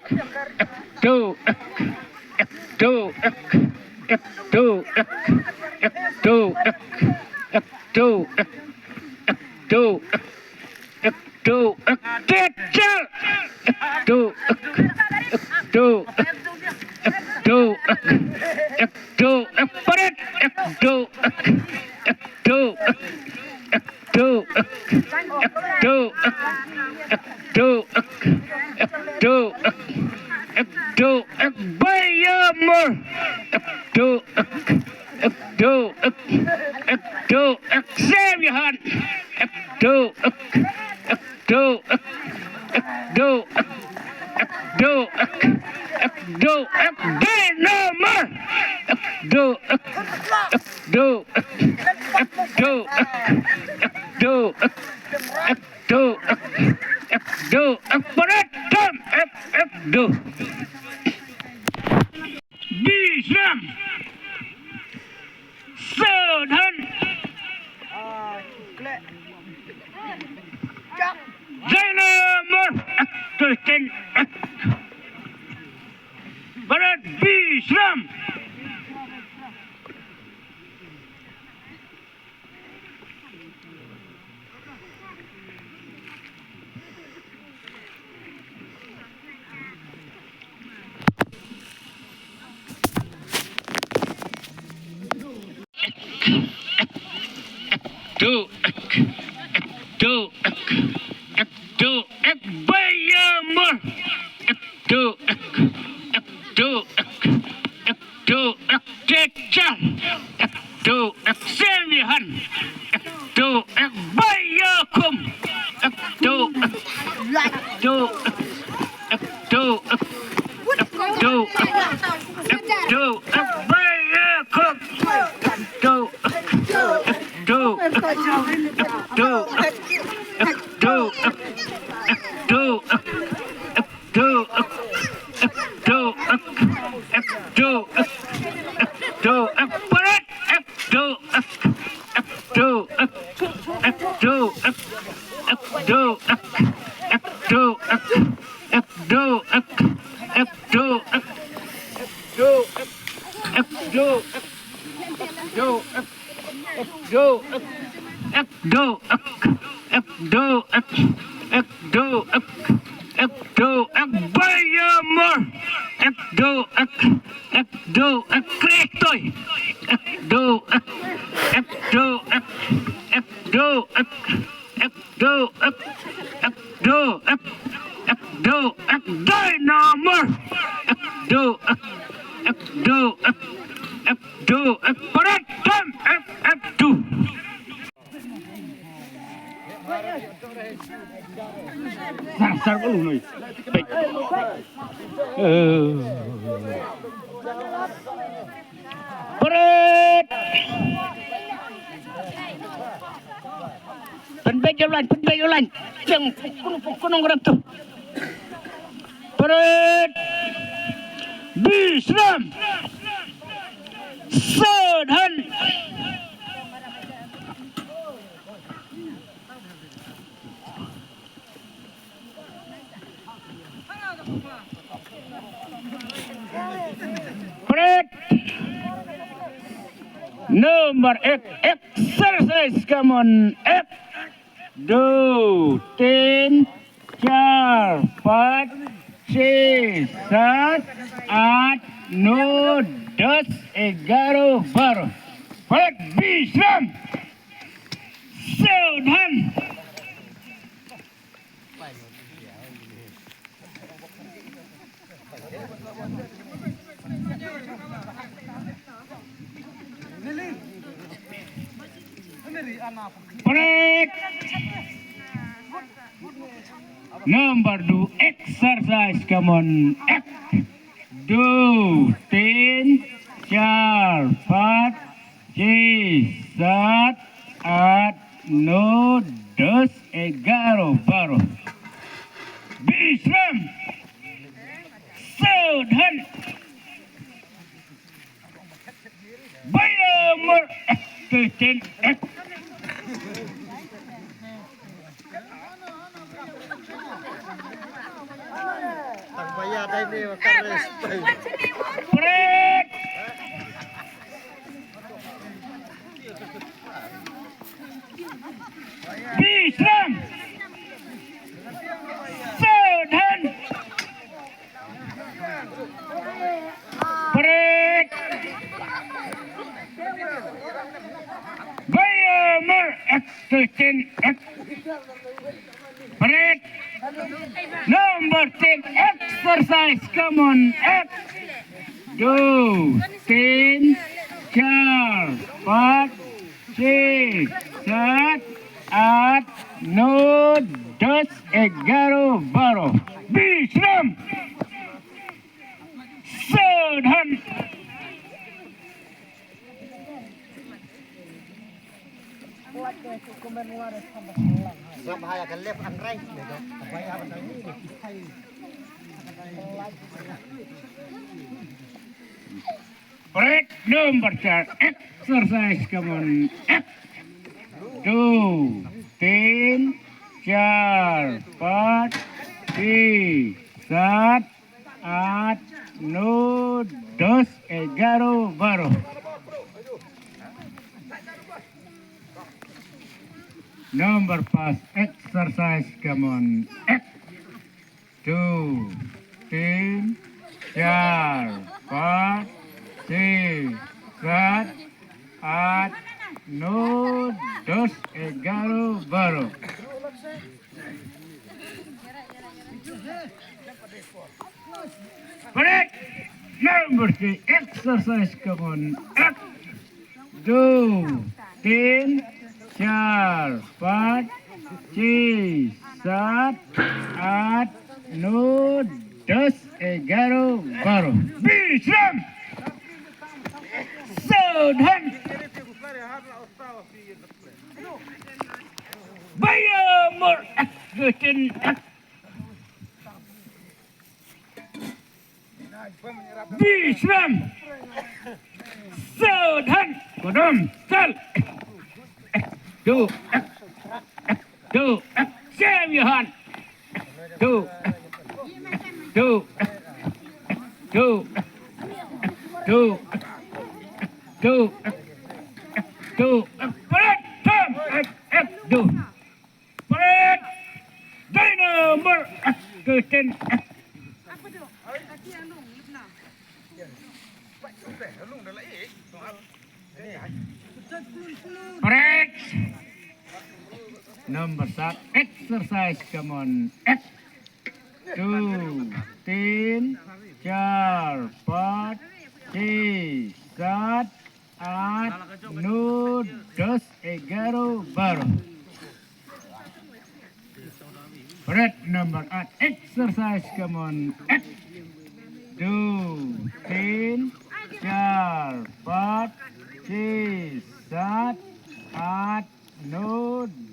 do do do do do do do teacher do do do do perit do do do do do do do bayamur do do do Xavier do do do do do dynamite do do do do do do operator do Bisram Sodhan Dynamite Tusten Barat Bisram do do do bayamur do do do teacher do Xavier do bayakum do do do do do bayakum do do do do do do do do do perit do do do do do do do bayamur do kretoy do do do dynamite do do paratam do sar ko lunoy Berat penbejolan yang kunung gerak tuh Berat Bisram Sodhan Berat nomor exercise come on do 3 4 5 6 7 8 9 10 11 12 Berat Bisram Sodhan Break. Number 2 exercise come on do 3 4 5 6 7 8 9 10 11 12 Bisram Sodhan bayamur tutin bayar Break. Visram. Saudhan. Break. Bayamur. Extension. Break. Number 10. Exercise. Come on. X. 2, 3, 4, 5, 6, 7, 8, 9, 10, 11, 12. Visram. Saudhan. Bahayakan left and right. Break number 4. Exercise. Come on. X. 2, 3, 4, 5, 6, 7, 8, 9, 10, 11, 12. Number 5. Exercise. Come on. X. 2, 3, 4, 5, 6, 7, 8, 9, 10, 11, 12. Break. Number 3. Exercise. Come on. X. 2, 3, 4, 5, 6, 7, 8, 9, 10, 11, 12. Visram. Saudhan. Bayamur. Extension. Visram. Saudhan. Kodam. Sal. Do. Save your hand. Do. Break. Come. Do. Break. Dynamor. Curtain. Break. Number 7. Exercise. Come on. X. 2, 3, 4, 5, 6, 7, 8, 9, 10, 11, 12. Break number 8. Exercise. Come on. X. 2, 3, 4, 5, 6, 7, 8, 9,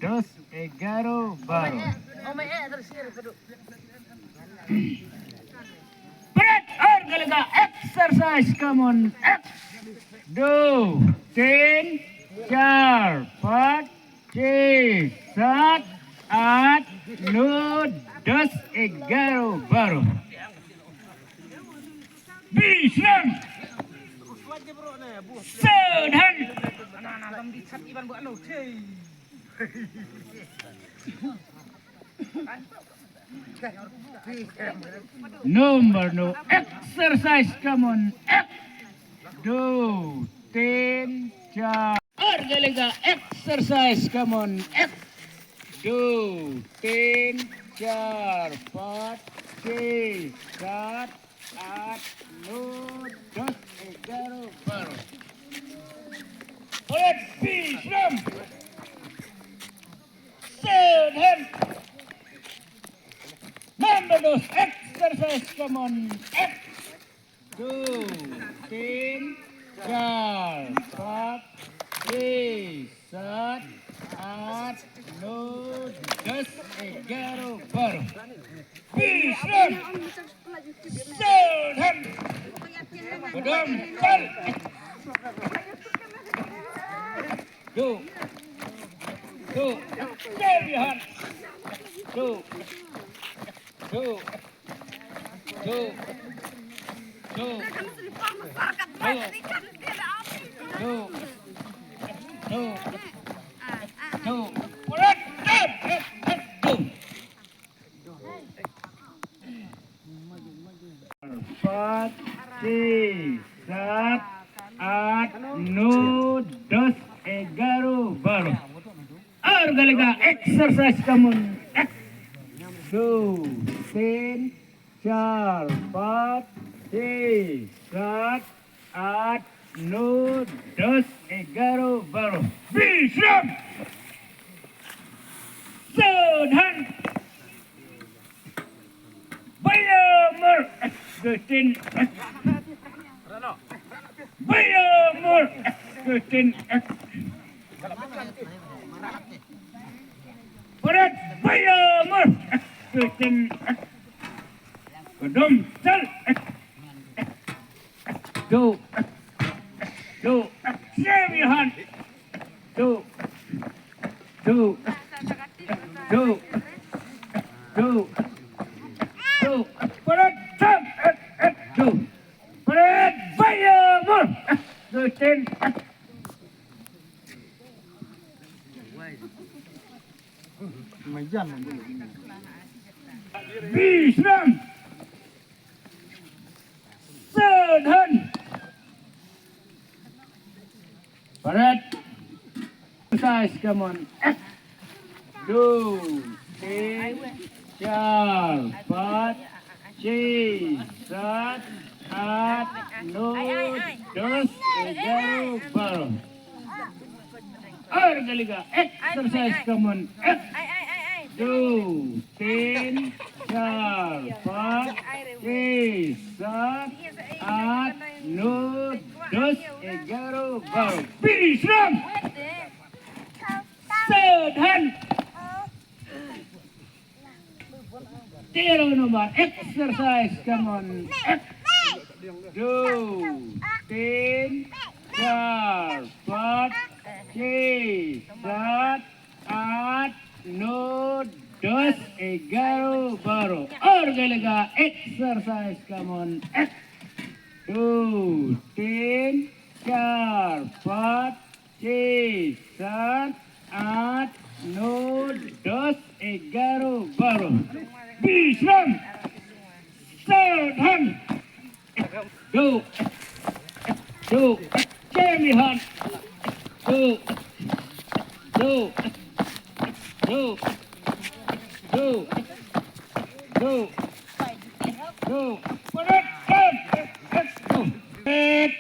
10, 11, 12. Break orgalaga. Exercise. Come on. X. 2, 3, 4, 5, 6, 7, 8, 9, 10, 11, 12. Visram. Saudhan. Number no. Exercise. Come on. X. 2, 3, 4. Orgalaga. Exercise. Come on. X. 2, 3, 4, 5, 6, 7, 8, 9, 10, 11, 12. Ulit. Visram. Saudhan. Number 2. Exercise. Come on. X. 2, 3, 4, 5, 6, 7, 8, 9, 10, 11, 12. Visram. Saudhan. Kodam. Sal. Do. Save your hand. Do. Tuh. Kan selipar masyarakat ini kan tidak api. Tuh. Tuh. Ah, Tuh. Berat. Tuh. Empat, saat, dos, baru. Argalega exercise kamun. Two, tin, char, pat, saat, dos, baru. Bisram. Sodhan. Bayamur. Gutin. Bayamur. Gutin. Berat bayamur. Gutin. Kedum sel. Tuh. Tuh. Semihan. Tuh. Tuh. Tuh. Tuh. Tuh. Berat sam. Tuh. Berat bayamur. Gutin. Bisram. Sodhan. Berat. Size, come on. Two, three, चार, पाँच, छः, सात, आठ, नौ, 10, 11, 12. और गलेगा exercise common 2, 3, 4, 5, 6, 7, 8, 9, 10, 11, 12. Bisram. Sodhan. Zero number exercise, come on. 2, 3, 4, 5, 6, 7, 8, 9, 10, 11, 12. और गलेगा exercise, come on. 2, 3, 4, 5, 6, 7, 8, 9, 10, 11, 12. Bisram. Sodhan. Tuh. Tuh. Semihan. Tuh. Tuh. Tuh. Tuh. Tuh. Tuh. Berat. Tuh. Berat.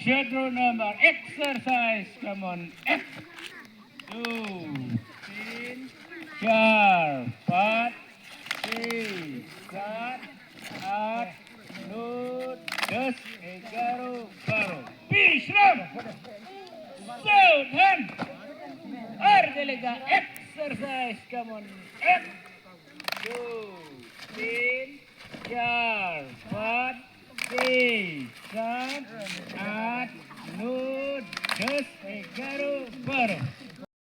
Schedule number exercise, come on. 2, 3, 4, 5, 6, 7, 8, 9, 10, 11, 12. Bisram. Sodhan. और गलेगा exercise, come on. 2, 3, 4, 5, 6, 7, 8, 9, 10, 11, 12.